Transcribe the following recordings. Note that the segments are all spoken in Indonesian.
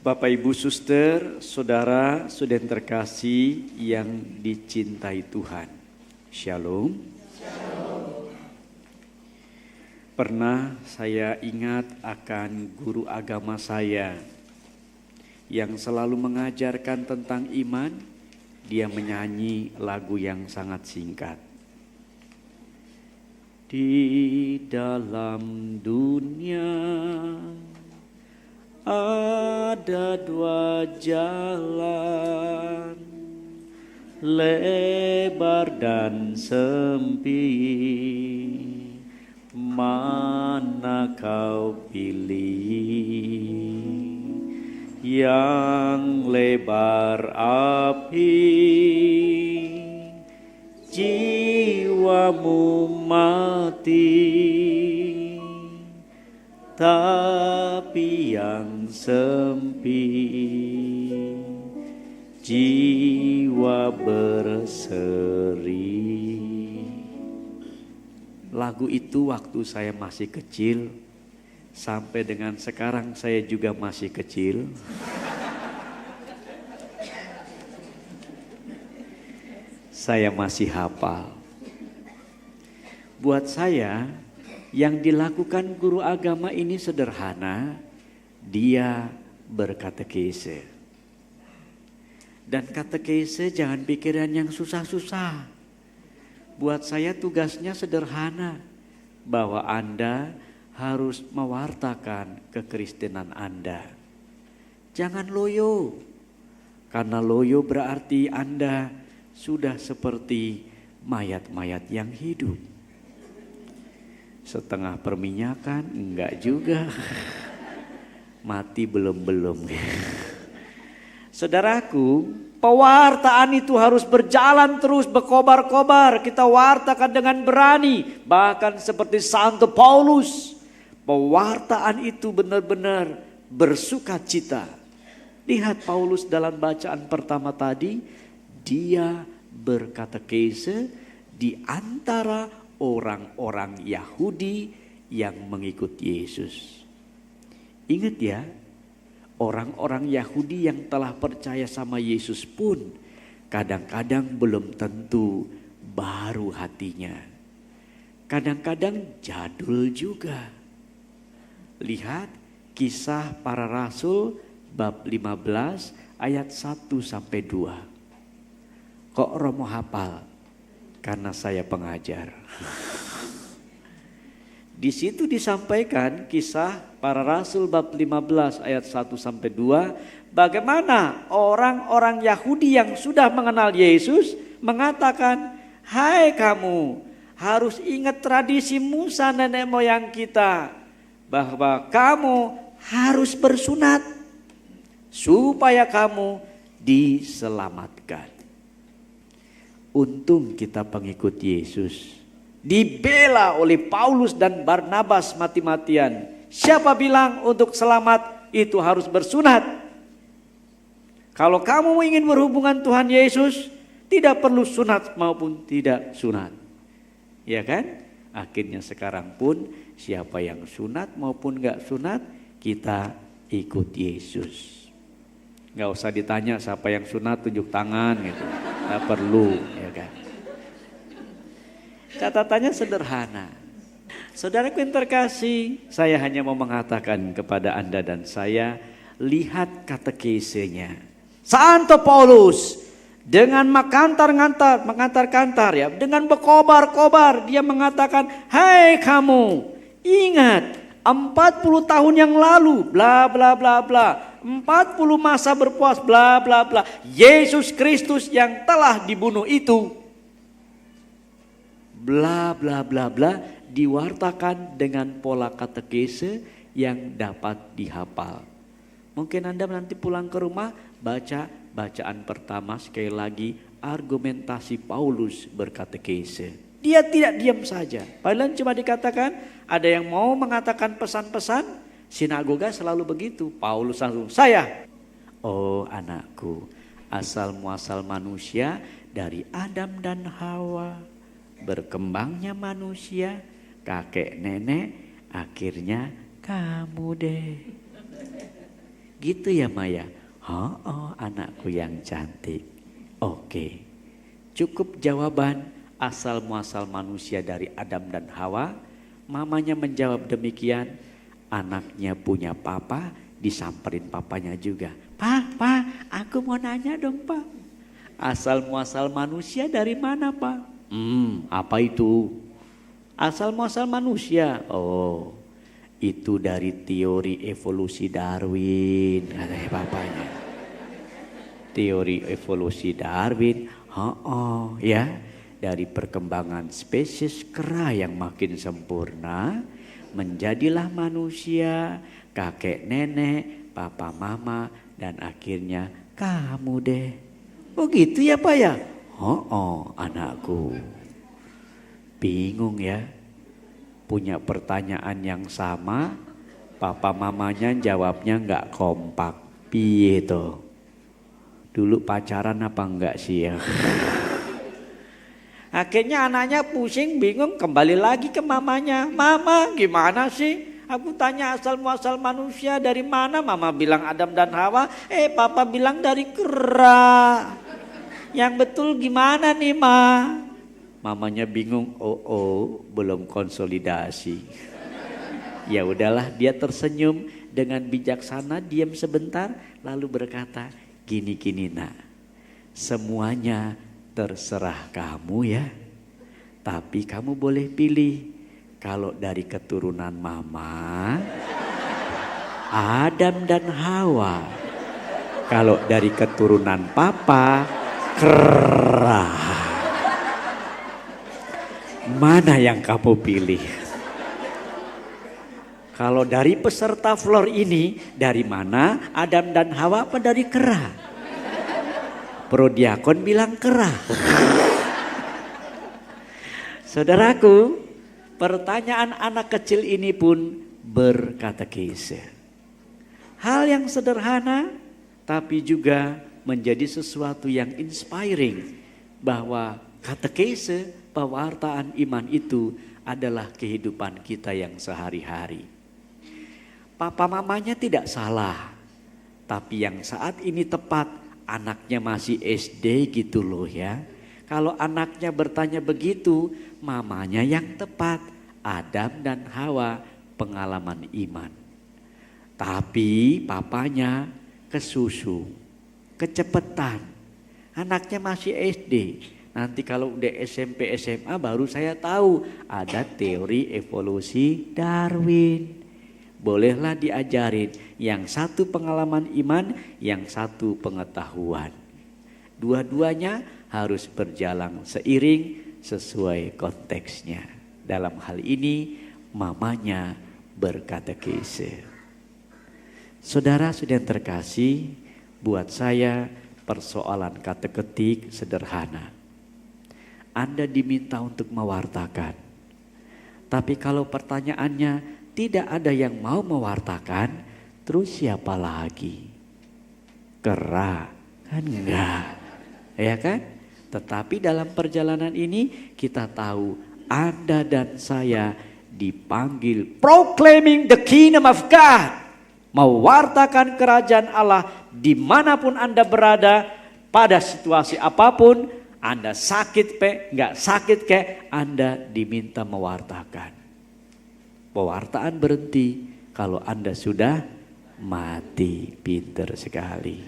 Bapak Ibu Suster, Saudara, saudara terkasih yang dicintai Tuhan. Shalom. Shalom. Pernah saya ingat akan guru agama saya yang selalu mengajarkan tentang iman. Dia menyanyi lagu yang sangat singkat. Di dalam dunia ada dua jalan, lebar dan sempit, mana kau pilih? Yang lebar api, jiwamu mati, tapi yang sempit, jiwa berseri. Lagu itu waktu saya masih kecil, sampai dengan sekarang saya juga masih kecil. Saya masih hafal. Buat saya, yang dilakukan guru agama ini sederhana. Dia berkatekese. Dan katekese jangan pikiran yang susah-susah. Buat saya tugasnya sederhana. Bahwa Anda harus mewartakan kekristenan Anda. Jangan loyo. Karena loyo berarti Anda sudah seperti mayat-mayat yang hidup. Setengah perminyakan, enggak juga. Mati belum-belum. Saudaraku, pewartaan itu harus berjalan terus, berkobar-kobar. Kita wartakan dengan berani. Bahkan seperti Santo Paulus. Pewartaan itu benar-benar bersukacita. Lihat Paulus dalam bacaan pertama tadi. Dia berkatekese di antara orang-orang Yahudi yang mengikut Yesus. Ingat ya, orang-orang Yahudi yang telah percaya sama Yesus pun kadang-kadang belum tentu baru hatinya. Kadang-kadang jadul juga. Lihat Kisah Para Rasul bab 15 ayat 1-2. Kok Romo hafal? Karena saya pengajar. Di situ disampaikan Kisah Para Rasul bab 15 ayat 1-2. Bagaimana orang-orang Yahudi yang sudah mengenal Yesus mengatakan, hai kamu harus ingat tradisi Musa nenek moyang kita. Bahwa kamu harus bersunat supaya kamu diselamatkan. Untung kita pengikut Yesus. Dibela oleh Paulus dan Barnabas mati-matian. Siapa bilang untuk selamat itu harus bersunat? Kalau kamu ingin berhubungan Tuhan Yesus, tidak perlu sunat maupun tidak sunat. Ya kan? Akhirnya sekarang pun siapa yang sunat maupun gak sunat, kita ikut Yesus. Gak usah ditanya siapa yang sunat, tunjuk tangan gitu. Gak perlu, ya kan. Catatannya sederhana. Saudaraku yang terkasih, saya hanya mau mengatakan kepada Anda dan saya, lihat katekesenya. Santo Paulus dengan mengantar-kantar ya, dengan berkobar-kobar dia mengatakan, hai kamu, ingat 40 tahun yang lalu, bla bla bla bla. 40 masa berpuas, bla bla bla. Yesus Kristus yang telah dibunuh itu, bla bla bla bla, diwartakan dengan pola katekese yang dapat dihafal. Mungkin Anda nanti pulang ke rumah baca bacaan pertama sekali lagi argumentasi Paulus berkatekese. Dia tidak diam saja. Padahal cuma dikatakan ada yang mau mengatakan pesan-pesan. Sinagoga selalu begitu. Paulus langsung, saya. Oh anakku, asal muasal manusia dari Adam dan Hawa. Berkembangnya manusia, kakek nenek, akhirnya kamu deh. Gitu ya Maya? Oh, anakku yang cantik. Oke, cukup jawaban asal muasal manusia dari Adam dan Hawa. Mamanya menjawab demikian, anaknya punya papa, disamperin papanya juga. Pak, aku mau nanya dong Pak. Asal muasal manusia dari mana Pak? Apa itu? Asal muasal manusia? Oh, itu dari teori evolusi Darwin, katanya papanya. Teori evolusi Darwin, ya, dari perkembangan spesies kera yang makin sempurna, menjadilah manusia, kakek nenek, papa mama, dan akhirnya kamu deh. Oh gitu ya Pak ya? Anakku. Bingung ya? Punya pertanyaan yang sama, papa mamanya jawabnya nggak kompak. Piye toh? Dulu pacaran apa enggak sih ya? Akhirnya anaknya pusing, bingung, kembali lagi ke mamanya. Mama, gimana sih? Aku tanya asal muasal manusia dari mana? Mama bilang Adam dan Hawa. Papa bilang dari kera. Yang betul gimana nih, Ma? Mamanya bingung. Belum konsolidasi. Ya udahlah, dia tersenyum dengan bijaksana, diam sebentar, lalu berkata, gini nak, semuanya terserah kamu ya. Tapi kamu boleh pilih. Kalau dari keturunan mama, Adam dan Hawa. Kalau dari keturunan papa, kera. Mana yang kamu pilih? Kalau dari peserta floor ini, dari mana Adam dan Hawa apa dari kera? Prodiakon bilang kera. Saudaraku, pertanyaan anak kecil ini pun berkatekese. Hal yang sederhana tapi juga menjadi sesuatu yang inspiring, bahwa katekese, pewartaan iman itu adalah kehidupan kita yang sehari-hari. Papa mamanya tidak salah, tapi yang saat ini tepat, anaknya masih SD gitu loh ya. Kalau anaknya bertanya begitu, mamanya yang tepat, Adam dan Hawa, pengalaman iman. Tapi papanya kesusu, kecepetan. Anaknya masih SD. Nanti kalau udah SMP SMA baru saya tahu ada teori evolusi Darwin. Bolehlah diajarin, yang satu pengalaman iman, yang satu pengetahuan. Dua-duanya harus berjalan seiring sesuai konteksnya. Dalam hal ini mamanya berkatekese. Saudara yang terkasih, buat saya persoalan kateketik sederhana. Anda diminta untuk mewartakan. Tapi kalau pertanyaannya tidak ada yang mau mewartakan, terus siapa lagi? Kera, kan enggak, ya kan? Tetapi dalam perjalanan ini kita tahu Anda dan saya dipanggil proclaiming the kingdom of God, mewartakan kerajaan Allah dimanapun Anda berada, pada situasi apapun. Anda sakit nggak sakit Anda diminta mewartakan. Pewartaan berhenti kalau Anda sudah mati. Pinter sekali.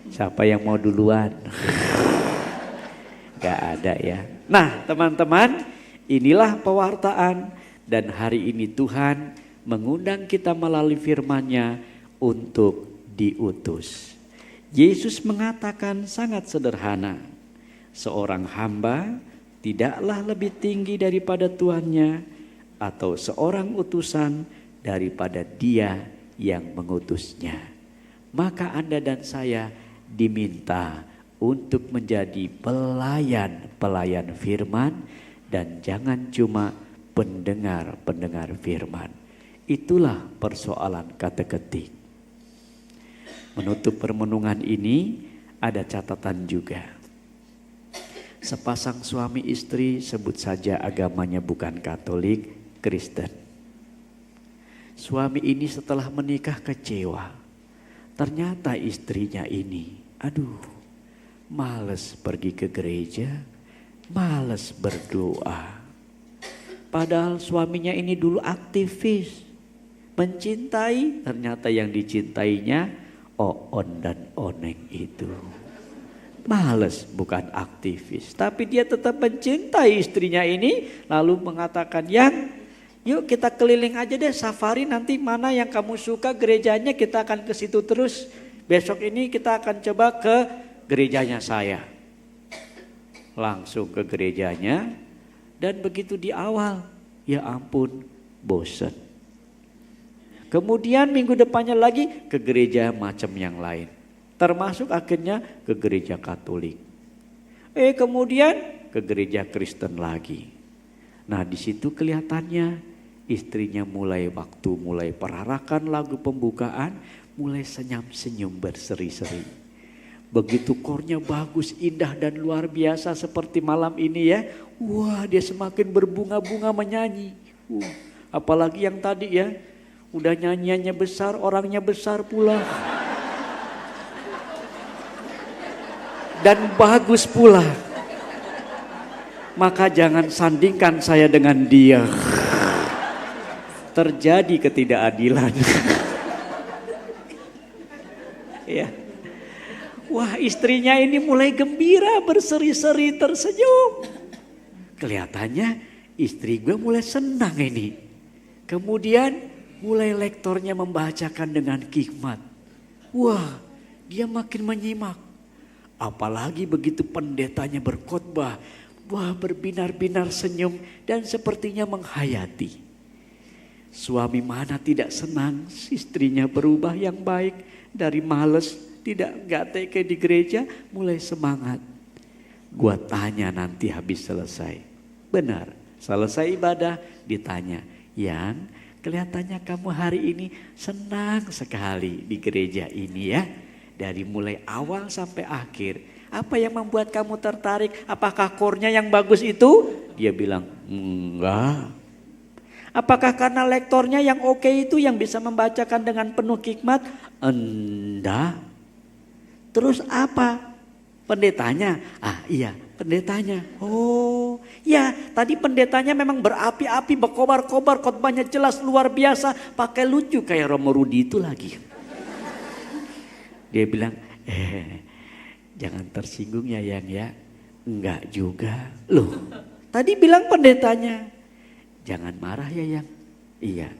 Siapa yang mau duluan? Gak ada ya. Nah teman-teman, inilah pewartaan. Dan hari ini Tuhan mengundang kita melalui firman-Nya untuk diutus. Yesus mengatakan sangat sederhana. Seorang hamba tidaklah lebih tinggi daripada tuannya, atau seorang utusan daripada dia yang mengutusnya. Maka Anda dan saya diminta untuk menjadi pelayan firman, dan jangan cuma pendengar firman. Itulah persoalan kateketik. Menutup permenungan ini ada catatan juga. Sepasang suami istri, sebut saja agamanya bukan Katolik, Kristen. Suami ini setelah menikah kecewa. Ternyata istrinya ini, aduh, males pergi ke gereja, males berdoa. Padahal suaminya ini dulu aktivis, mencintai, ternyata yang dicintainya Oon dan Oneng itu. Males, bukan aktivis, tapi dia tetap mencintai istrinya ini, lalu mengatakan, yang yuk kita keliling aja deh, safari, nanti mana yang kamu suka gerejanya kita akan ke situ terus. Besok ini kita akan coba ke gerejanya saya. Langsung ke gerejanya, dan begitu di awal, ya ampun, bosan. Kemudian minggu depannya lagi ke gereja macam yang lain. Termasuk akhirnya ke gereja Katolik. Kemudian ke gereja Kristen lagi. Nah di situ kelihatannya istrinya mulai perarakan lagu pembukaan, mulai senyum-senyum berseri-seri. Begitu kornya bagus, indah dan luar biasa seperti malam ini ya. Wah, dia semakin berbunga-bunga menyanyi. Apalagi yang tadi ya, udah nyanyiannya besar, orangnya besar pula. Dan bagus pula. Maka jangan sandingkan saya dengan dia. Terjadi ketidakadilan. Ya. Wah, istrinya ini mulai gembira, berseri-seri, tersenyum. Kelihatannya istri gue mulai senang ini. Kemudian mulai lektornya membacakan dengan hikmat. Wah, dia makin menyimak. Apalagi begitu pendetanya berkhotbah, wah berbinar-binar senyum dan sepertinya menghayati. Suami mana tidak senang istrinya berubah yang baik, dari males, nggak teke di gereja, mulai semangat. Gua tanya nanti habis selesai. Benar, selesai ibadah ditanya, yang kelihatannya kamu hari ini senang sekali di gereja ini ya. Dari mulai awal sampai akhir. Apa yang membuat kamu tertarik? Apakah kornya yang bagus itu? Dia bilang, enggak. Apakah karena lektornya yang oke itu yang bisa membacakan dengan penuh hikmat? Enggak. Terus apa? Pendetanya? Iya, pendetanya. Oh, ya tadi pendetanya memang berapi-api, berkobar-kobar, khotbahnya jelas luar biasa, pakai lucu kayak Romo Rudi itu lagi. Dia bilang, jangan tersinggung ya Yang ya. Enggak juga. Loh, tadi bilang pendetanya. Jangan marah ya Yang. Iya,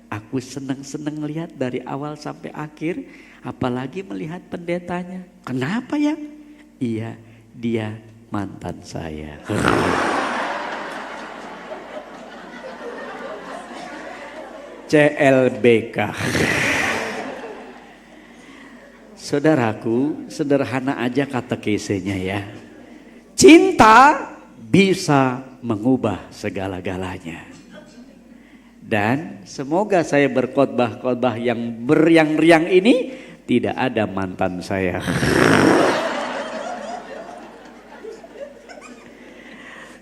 aku seneng-seneng lihat dari awal sampai akhir. Apalagi melihat pendetanya. Kenapa Yang? Iya, dia mantan saya. CLBK. Saudaraku, sederhana aja katekesenya ya. Cinta bisa mengubah segala-galanya. Dan semoga saya berkhotbah-khotbah yang beriang-riang ini tidak ada mantan saya.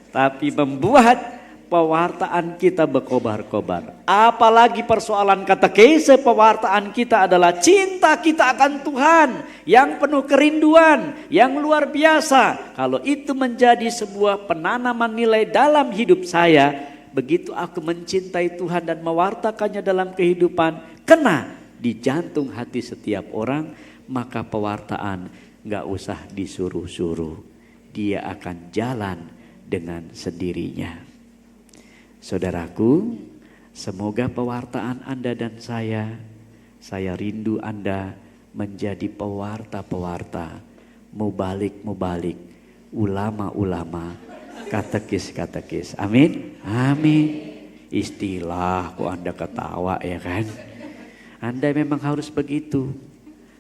Tapi membuat pewartaan kita berkobar-kobar. Apalagi persoalan katekese, pewartaan kita adalah cinta kita akan Tuhan yang penuh kerinduan, yang luar biasa. Kalau itu menjadi sebuah penanaman nilai dalam hidup saya, begitu aku mencintai Tuhan dan mewartakannya dalam kehidupan, kena di jantung hati setiap orang, maka pewartaan gak usah disuruh-suruh. Dia akan jalan dengan sendirinya. Saudaraku, semoga pewartaan Anda dan saya rindu Anda menjadi pewarta-pewarta, mubalik-mubalik, ulama-ulama, katekis-katekis. Amin, amin. Istilah kok Anda ketawa ya kan? Anda memang harus begitu.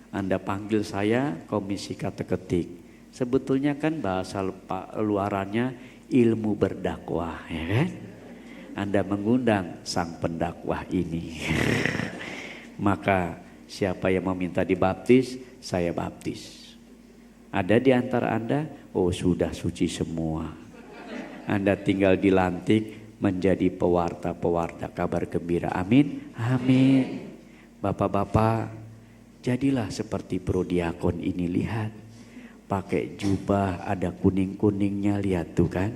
Anda panggil saya komisi kateketik. Sebetulnya kan bahasa luarannya ilmu berdakwah ya kan? Anda mengundang sang pendakwah ini. Maka siapa yang meminta dibaptis, saya baptis. Ada di antara Anda, oh sudah suci semua. Anda tinggal dilantik menjadi pewarta-pewarta kabar gembira. Amin, amin. Bapak-bapak, Jadilah seperti prodiakon ini, lihat. Pakai jubah ada kuning-kuningnya, lihat tuh kan.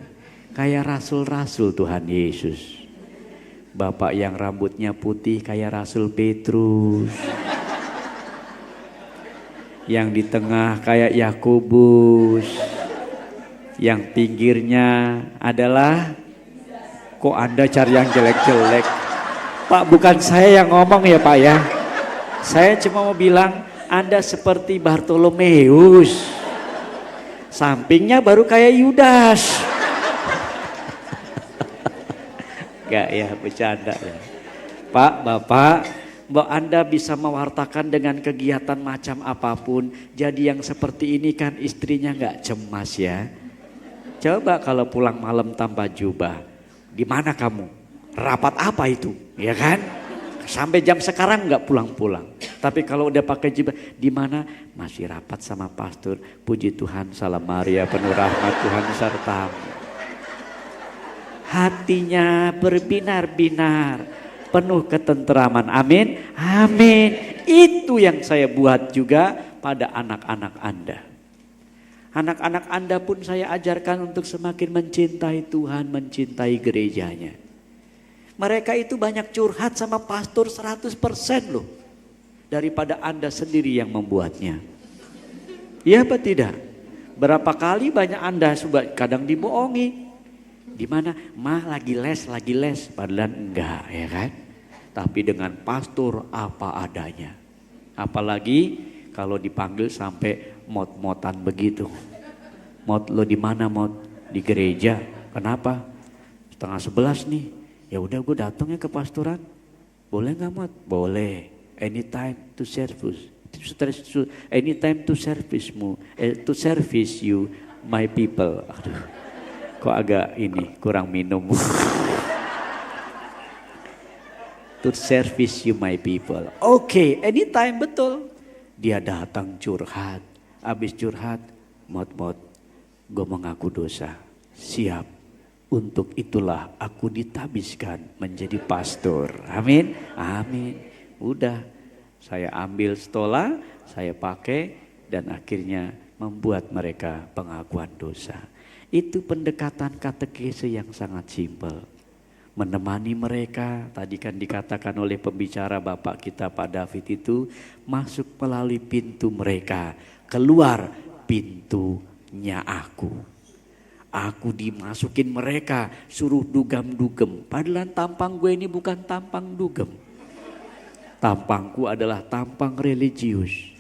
Kayak rasul-rasul Tuhan Yesus. Bapak yang rambutnya putih kayak Rasul Petrus. Yang di tengah kayak Yakobus. Yang pinggirnya adalah, kok Anda cari yang jelek-jelek? Pak, bukan saya yang ngomong ya Pak ya. Saya cuma mau bilang Anda seperti Bartolomeus. Sampingnya baru kayak Yudas. Enggak ya, bercanda ya. Pak, Bapak, bahwa Anda bisa mewartakan dengan kegiatan macam apapun. Jadi yang seperti ini kan istrinya enggak cemas ya. Coba kalau pulang malam tanpa jubah. Di mana kamu? Rapat apa itu? Ya kan? Sampai jam sekarang nggak pulang-pulang. Tapi kalau udah pakai jubah, di mana? Masih rapat sama pastor. Puji Tuhan, salam Maria, penuh rahmat Tuhan sertamu. Hatinya berbinar-binar, penuh ketenteraman. Amin, amin. Itu yang saya buat juga pada anak-anak Anda. Anak-anak Anda pun saya ajarkan untuk semakin mencintai Tuhan, mencintai gerejanya. Mereka itu banyak curhat sama pastor 100% loh. Daripada Anda sendiri yang membuatnya. Iya apa tidak? Berapa kali banyak Anda kadang dibohongi. Di mana? Mah lagi les. Padahal enggak ya kan? Tapi dengan pastor apa adanya. Apalagi kalau dipanggil sampai mot-motan begitu. Mot, lo di mana mot? Di gereja. Kenapa? 10:30 nih. Ya udah gue datang ya ke pastoran. Boleh nggak Mot? Boleh. Anytime to service. Anytime to to service you my people. Aduh, kok agak ini kurang minum. To service you my people. Oke, anytime, betul. Dia datang curhat. Habis curhat, Mot, gue mengaku dosa. Siap. Untuk itulah aku ditabiskan menjadi pastor. Amin, amin. Udah, saya ambil stola, saya pakai dan akhirnya membuat mereka pengakuan dosa. Itu pendekatan katekese yang sangat simpel. Menemani mereka, tadi kan dikatakan oleh pembicara Bapak kita Pak David itu, masuk melalui pintu mereka, keluar pintunya aku. Aku dimasukin mereka, suruh dugem-dugem. Padahal tampang gue ini bukan tampang dugem. Tampangku adalah tampang religius.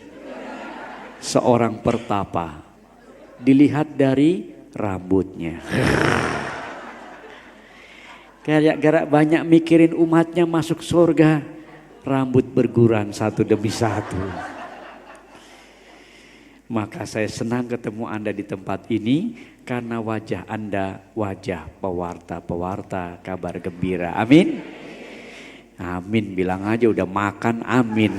Seorang pertapa. Dilihat dari rambutnya. Gara-gara banyak mikirin umatnya masuk surga. Rambut berguran satu demi satu. Maka saya senang ketemu Anda di tempat ini. Karena wajah Anda wajah pewarta-pewarta kabar gembira. Amin. Amin, bilang aja udah makan amin.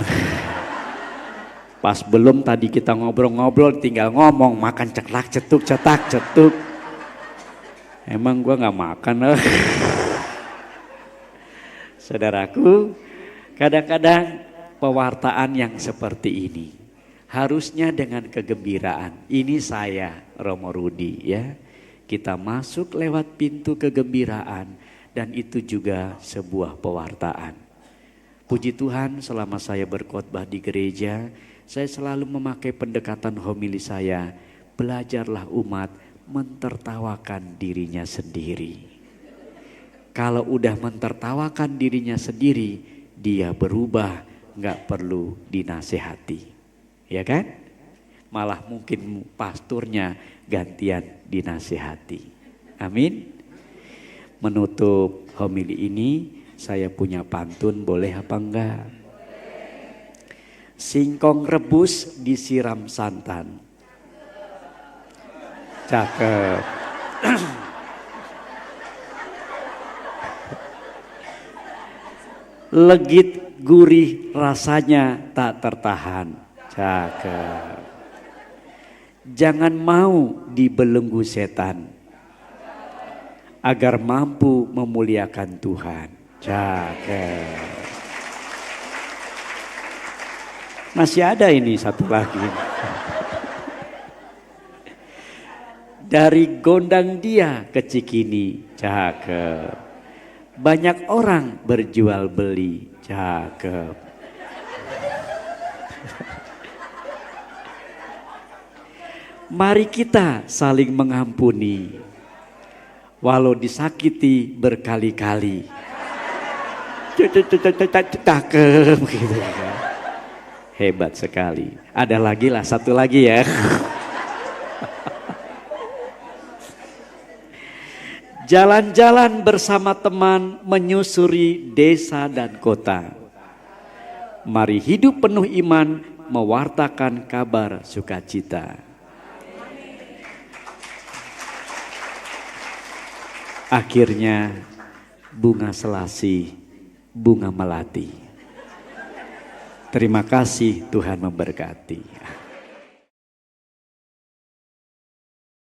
Pas belum tadi kita ngobrol-ngobrol tinggal ngomong makan ceklak cetuk cetak cetuk. Emang gua gak makan. Saudaraku, kadang-kadang pewartaan yang seperti ini harusnya dengan kegembiraan. Ini saya, Romo Rudi ya. Kita masuk lewat pintu kegembiraan dan itu juga sebuah pewartaan. Puji Tuhan, selama saya berkhotbah di gereja, saya selalu memakai pendekatan homili saya. Belajarlah umat mentertawakan dirinya sendiri. Kalau udah mentertawakan dirinya sendiri, dia berubah, gak perlu dinasehati. Ya kan? Malah mungkin pasturnya gantian dinasehati. Amin. Menutup homili ini saya punya pantun, boleh apa enggak? Singkong rebus disiram santan. Cakep. Legit gurih rasanya tak tertahan. Cakep. Jangan mau dibelenggu setan agar mampu memuliakan Tuhan. Cakep. Masih ada ini satu lagi. Dari Gondang Dia ke Cikini, cakep. Banyak orang berjual beli, cakep. Mari kita saling mengampuni, walau disakiti berkali-kali. Cakep gitu. Hebat sekali. Ada lagi lah, satu lagi ya. Jalan-jalan bersama teman menyusuri desa dan kota. Mari hidup penuh iman mewartakan kabar sukacita. Akhirnya bunga selasih, bunga melati. Terima kasih, Tuhan memberkati.